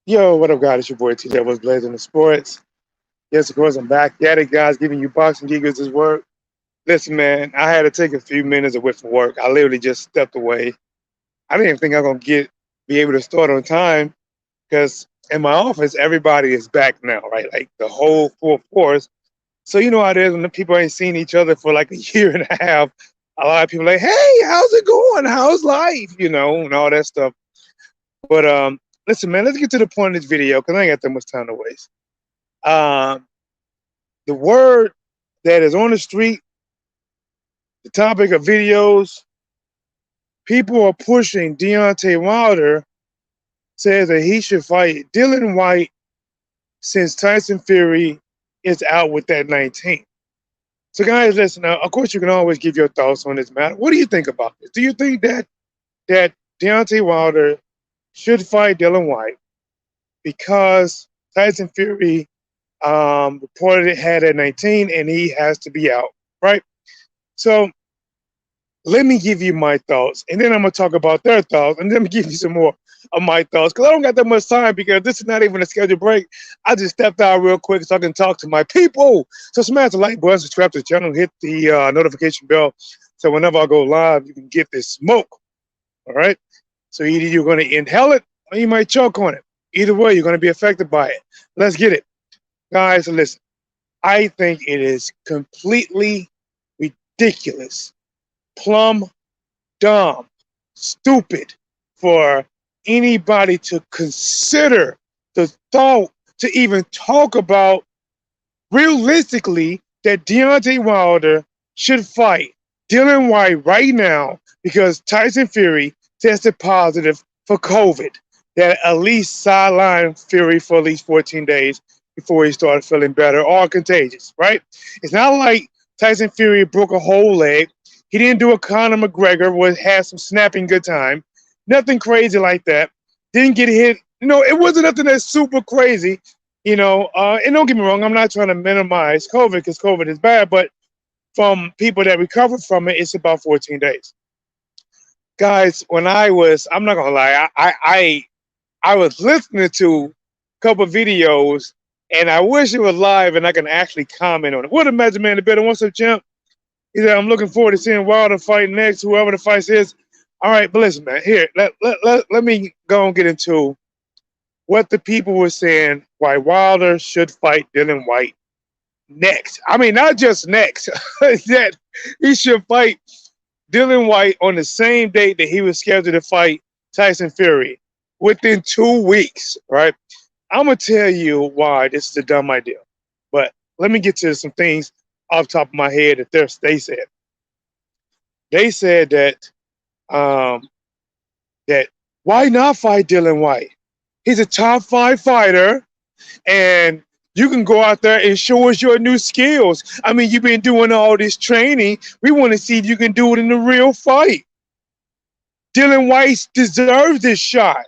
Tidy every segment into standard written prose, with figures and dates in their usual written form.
Yo, what up, guys? It's your boy T. That was Blazing the Sports. Yes, of course, I'm back at it, guys, giving you boxing giggles this work. Listen, man, I had to take a few minutes away from work. I literally just stepped away. I didn't even think I was gonna be able to start on time because in my office, everybody is back now, right? Like the whole full force. So you know how it is when the people ain't seen each other for like a year and a half. A lot of people like, hey, how's it going? How's life? And all that stuff. But listen, man, let's get to the point of this video because I ain't got that much time to waste. Um, the word that is on the street, the topic of videos, people are pushing Deontay Wilder says that he should fight Dillian Whyte since Tyson Fury is out with that 19. So, guys, listen. Now, of course, you can always give your thoughts on this matter. What do you think about this? Do you think that Deontay Wilder should fight Dillian Whyte because Tyson Fury reported it had at 19 and he has to be out, right? So let me give you my thoughts, and then I'm gonna talk about their thoughts, and then I'm gonna give you some more of my thoughts because I don't got that much time because this is not even a scheduled break. I just stepped out real quick so I can talk to my people. So smash the like button, subscribe to the channel, hit the notification bell, so whenever I go live, you can get this smoke. All right. So either you're gonna inhale it or you might choke on it. Either way, you're gonna be affected by it. Let's get it, guys. Listen, I think it is completely ridiculous, plumb dumb, stupid for anybody to consider the thought to even talk about realistically that Deontay Wilder should fight Dillian Whyte right now because Tyson Fury tested positive for COVID. That at least sidelined Fury for at least 14 days before he started feeling better or contagious, right? It's not like Tyson Fury broke a whole leg. He didn't do a Conor McGregor where had some snapping good time. Nothing crazy like that. Didn't get hit. It wasn't nothing that's super crazy. And don't get me wrong, I'm not trying to minimize COVID because COVID is bad, but from people that recovered from it, it's about 14 days. Guys, I'm not gonna lie, I was listening to a couple of videos, and I wish it was live and I can actually comment on it. What a Magic Man the better. What's up, champ? He said, I'm looking forward to seeing Wilder fight next, whoever the fight is. All right, but listen, man, here, let me go and get into what the people were saying why Wilder should fight Dillian Whyte next. I mean, not just next, that he should fight Dillian Whyte on the same date that he was scheduled to fight Tyson Fury within 2 weeks, right? I'm going to tell you why this is a dumb idea. But let me get to some things off the top of my head that they said. They said um, that why not fight Dillian Whyte? He's a top 5 fighter, and you can go out there and show us your new skills. I mean, you've been doing all this training. We want to see if you can do it in the real fight. Dillian Whyte deserves this shot.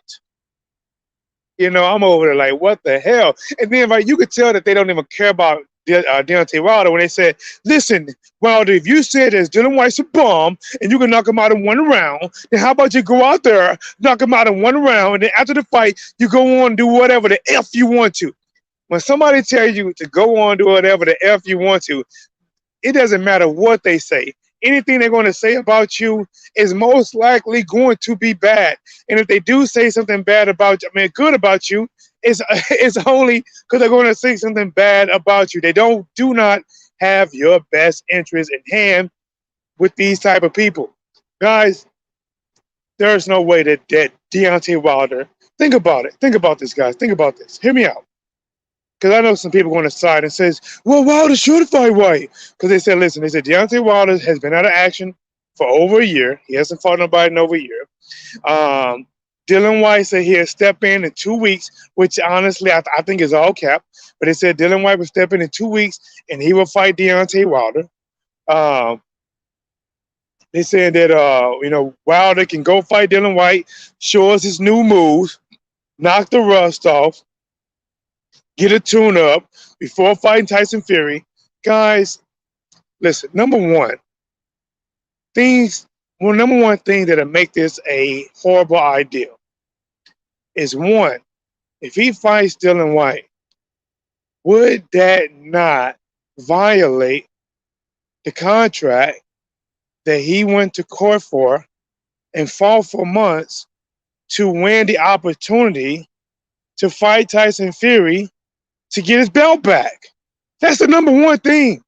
I'm over there like, what the hell? And then, right, you could tell that they don't even care about Deontay Wilder when they said, listen, Wilder, if you said that Dillian Whyte's a bum and you can knock him out in one round, then how about you go out there, knock him out in one round, and then after the fight, you go on and do whatever the F you want to. When somebody tells you to go on and do whatever the F you want to, it doesn't matter what they say. Anything they're going to say about you is most likely going to be bad. And if they do say something bad about you, good about you, it's only because they're going to say something bad about you. They do not have your best interest in hand with these type of people. Guys, there's no way that Deontay Wilder, think about it. Think about this, guys. Think about this. Hear me out. Because I know some people going to side and says, well, Wilder should fight Whyte. Because they said, listen, Deontay Wilder has been out of action for over a year. He hasn't fought nobody in over a year. Dillian Whyte said he'll step in 2 weeks, which honestly I think is all cap. But they said Dillian Whyte will step in 2 weeks and he will fight Deontay Wilder. They said that, Wilder can go fight Dillian Whyte, show us his new moves, knock the rust off, get a tune-up before fighting Tyson Fury. Guys, listen, number one thing that'll make this a horrible idea is one, if he fights Dillian Whyte, would that not violate the contract that he went to court for and fought for months to win the opportunity to fight Tyson Fury to get his belt back? That's the number one thing.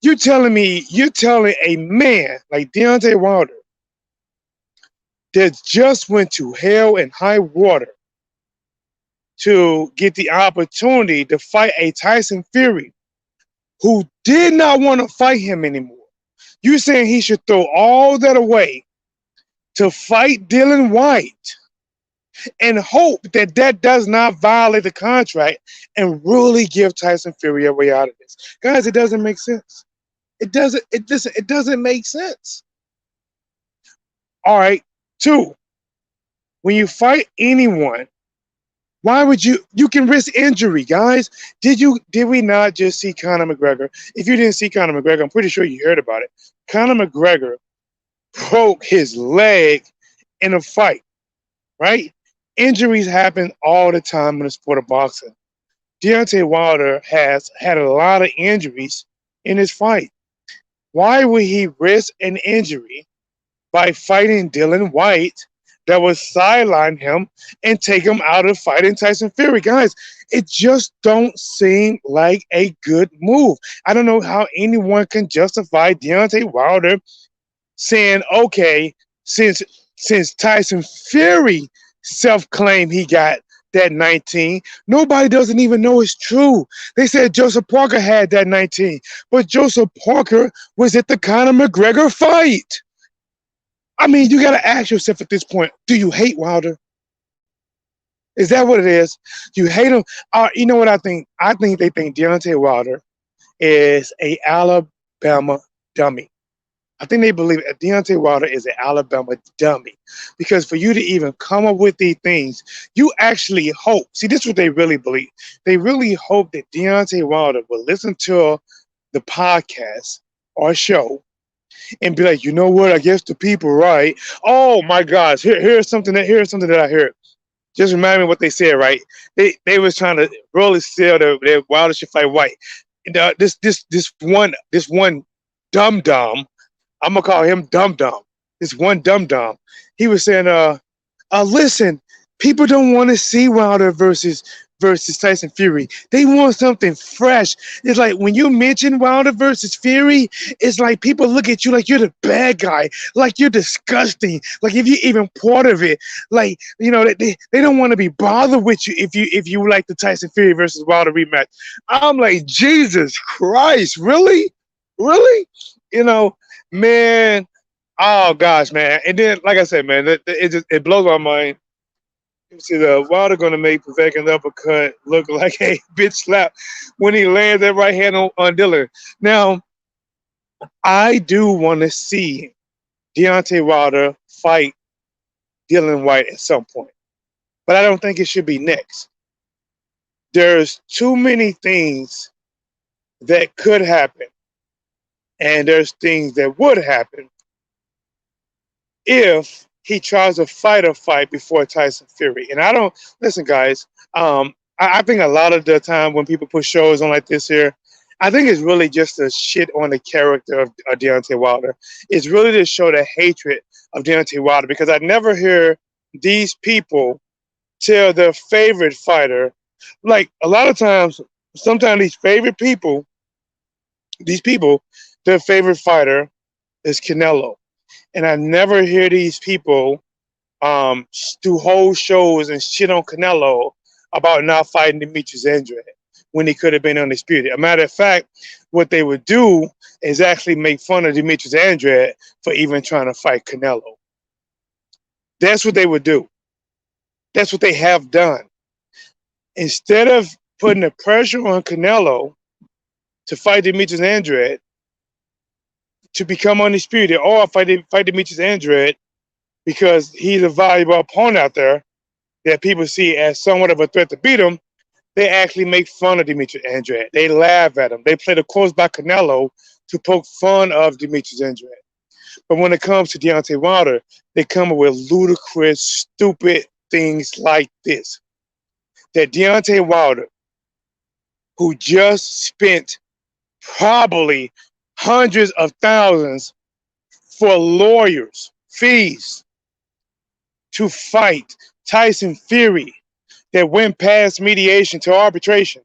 You're telling a man like Deontay Wilder that just went to hell and high water to get the opportunity to fight a Tyson Fury who did not want to fight him anymore. You saying he should throw all that away to fight Dillian Whyte and hope that that does not violate the contract and really give Tyson Fury a way out of this? Guys, it doesn't make sense. It doesn't make sense. All right. Two, when you fight anyone, why would you can risk injury, guys? Did we not just see Conor McGregor? If you didn't see Conor McGregor, I'm pretty sure you heard about it. Conor McGregor broke his leg in a fight, right? Injuries happen all the time in the sport of boxing. Deontay Wilder has had a lot of injuries in his fight. Why would he risk an injury by fighting Dillian Whyte that would sideline him and take him out of fighting Tyson Fury? Guys, it just don't seem like a good move. I don't know how anyone can justify Deontay Wilder saying, okay, since Tyson Fury self-claimed he got that 19, nobody doesn't even know it's true. They said Joseph Parker had that 19, but Joseph Parker was at the Conor McGregor fight. I mean, you got to ask yourself at this point, do you hate Wilder? Is that what it is? Do you hate him? You know what I think? I think they think Deontay Wilder is a Alabama dummy. I think they believe Deontay Wilder is an Alabama dummy. Because for you to even come up with these things, you actually hope. See, this is what they really believe. They really hope that Deontay Wilder will listen to the podcast or show and be like, you know what? I guess the people right. Oh my gosh! Here's something that I heard. Just remind me what they said. Right? They was trying to really sell that Wilder should fight White. And, this one dum dum. I'm gonna call him dum dum. This one dum dum. He was saying, listen, people don't want to see Wilder versus Tyson Fury. They want something fresh. It's like when you mention Wilder versus Fury, it's like people look at you like you're the bad guy, like you're disgusting, like if you're even part of it. Like, you know, they don't want to be bothered with you if you like the Tyson Fury versus Wilder rematch. I'm like, Jesus Christ, really? Really? You know, man, oh gosh, man. And then, like I said, man, it blows my mind. You see the Wilder gonna make Povetkin's uppercut look like a bitch slap when he lands that right hand on Dillian. Now, I do want to see Deontay Wilder fight Dillian Whyte at some point, but I don't think it should be next. There's too many things that could happen, and there's things that would happen if he tries to fight a fight before Tyson Fury. And I don't listen, guys. I think a lot of the time when people put shows on like this here, I think it's really just a shit on the character of Deontay Wilder. It's really to show the hatred of Deontay Wilder, because I never hear these people tell their favorite fighter. Like a lot of times, sometimes these people, their favorite fighter is Canelo. And I never hear these people do whole shows and shit on Canelo about not fighting Demetrius Andrade when he could have been undisputed. A matter of fact, what they would do is actually make fun of Demetrius Andrade for even trying to fight Canelo. That's what they would do. That's what they have done. Instead of putting the pressure on Canelo to fight Demetrius Andrade, to become undisputed, or fight Demetrius Andrade because he's a valuable opponent out there that people see as somewhat of a threat to beat him, they actually make fun of Demetrius Andrade. They laugh at him. They play the quotes by Canelo to poke fun of Demetrius Andrade. But when it comes to Deontay Wilder, they come up with ludicrous, stupid things like this. that Deontay Wilder, who just spent probably hundreds of thousands for lawyers, fees to fight Tyson Fury, that went past mediation to arbitration.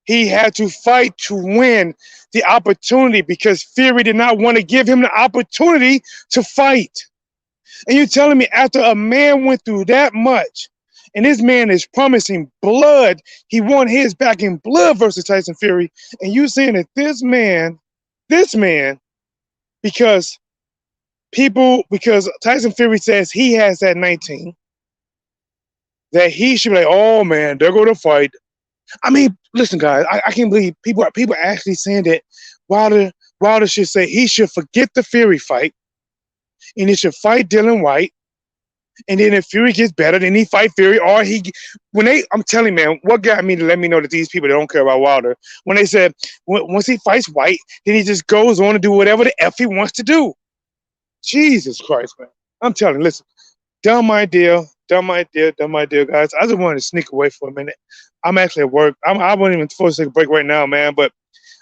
He had to fight to win the opportunity because Fury did not want to give him the opportunity to fight. And you're telling me after a man went through that much, and this man is promising blood, he won his back in blood versus Tyson Fury, and you saying that this man, because Tyson Fury says he has that 19, that he should be like, oh man, they're going to fight. I mean, listen, guys, I can't believe people are actually saying that Wilder should say he should forget the Fury fight, and he should fight Dillian Whyte, and then if Fury gets better, then he fight Fury, or I'm telling you, man, what got me to let me know that these people don't care about Wilder, when they said once he fights Whyte, then he just goes on to do whatever the F he wants to do. Jesus Christ, man. I'm telling you, listen, dumb idea, guys. I just wanted to sneak away for a minute. I'm actually at work. I wasn't even supposed to take a break right now, man, but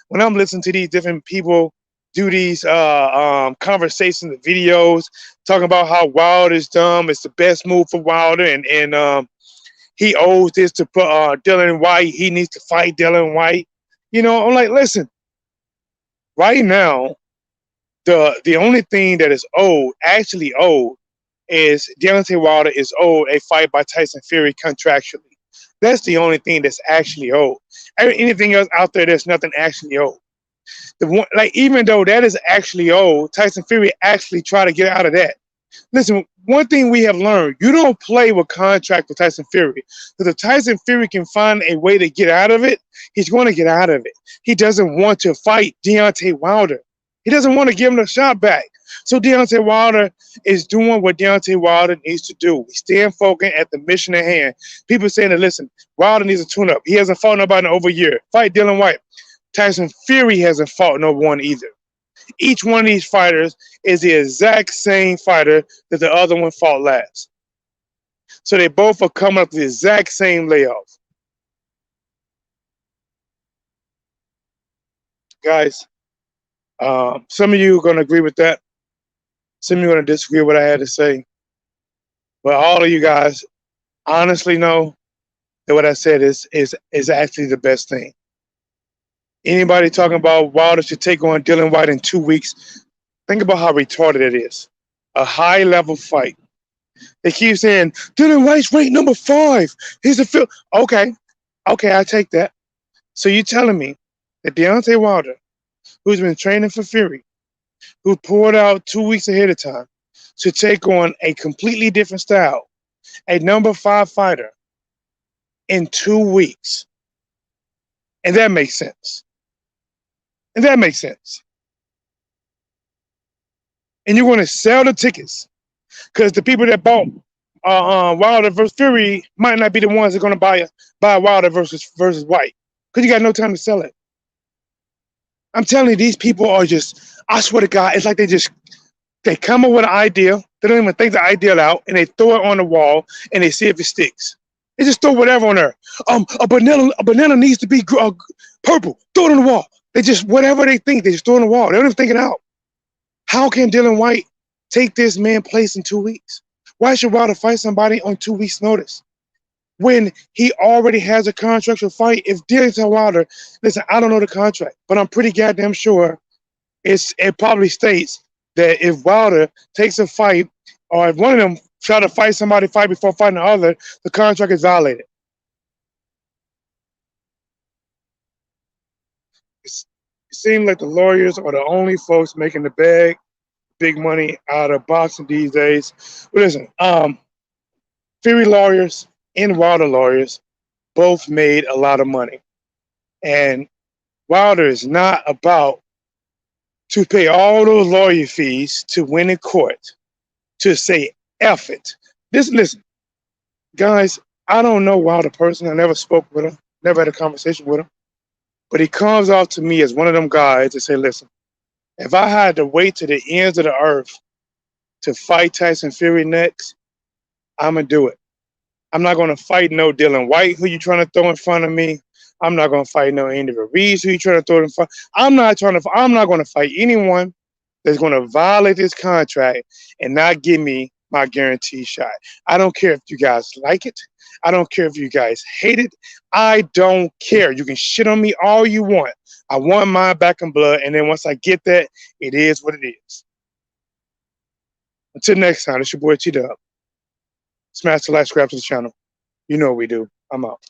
when I'm listening to these different people do these conversations, videos, talking about how Wilder is dumb, it's the best move for Wilder, and he owes this to Dillian Whyte, he needs to fight Dillian Whyte. You know, I'm like, listen, right now, the only thing that is actually owed, is Deontay Wilder is owed a fight by Tyson Fury contractually. That's the only thing that's actually owed. Anything else out there, there's nothing actually owed. Even though that is actually owed, Tyson Fury actually tried to get out of that. Listen, one thing we have learned, you don't play with contract with Tyson Fury. Because if Tyson Fury can find a way to get out of it, he's going to get out of it. He doesn't want to fight Deontay Wilder. He doesn't want to give him a shot back. So Deontay Wilder is doing what Deontay Wilder needs to do. He's staying focused at the mission at hand. People saying that, listen, Wilder needs a tune-up. He hasn't fought nobody in over a year. Fight Dillian Whyte. Tyson Fury hasn't fought no one either. Each one of these fighters is the exact same fighter that the other one fought last. So they both are coming up with the exact same layoff. Guys, some of you are going to agree with that. Some of you are going to disagree with what I had to say. But all of you guys honestly know that what I said is actually the best thing. Anybody talking about Wilder should take on Dillian Whyte in 2 weeks, think about how retarded it is. A high-level fight. They keep saying, Dillian Whyte's ranked number 5. He's a Okay, I take that. So you're telling me that Deontay Wilder, who's been training for Fury, who poured out 2 weeks ahead of time, to take on a completely different style, a number 5 fighter, in 2 weeks. And that makes sense. And you're going to sell the tickets because the people that bought Wilder versus Fury might not be the ones that are going to buy Wilder versus Whyte, because you got no time to sell it. I'm telling you, these people are just, I swear to God, it's like they come up with an idea, they don't even think the idea out, and they throw it on the wall and they see if it sticks. They just throw whatever on there. A banana needs to be purple. Throw it on the wall. They just, whatever they think, they just throw it on the wall. They don't even think it out. How can Dillian Whyte take this man's place in 2 weeks? Why should Wilder fight somebody on 2 weeks' notice when he already has a contractual fight? If Deontay Wilder, listen, I don't know the contract, but I'm pretty goddamn sure it probably states that if Wilder takes a fight, or if one of them try to fight before fighting the other, the contract is violated. It seems like the lawyers are the only folks making the big money out of boxing these days. But listen, Fury lawyers and Wilder lawyers both made a lot of money. And Wilder is not about to pay all those lawyer fees to win in court, to say F it. Listen, guys, I don't know Wilder personally. I never spoke with him, never had a conversation with him. But he comes out to me as one of them guys to say, listen, if I had to wait to the ends of the earth to fight Tyson Fury next, I'm going to do it. I'm not going to fight no Dillian Whyte who you trying to throw in front of me. I'm not going to fight no Andy Ruiz who you trying to throw in front. I'm not going to fight anyone that's going to violate this contract and not give me my guaranteed shot. I don't care if you guys like it. I don't care if you guys hate it. I don't care. You can shit on me all you want. I want mine back in blood, and then once I get that, it is what it is. Until next time, it's your boy T Dub. Smash the like, subscribe to the channel. You know what we do. I'm out.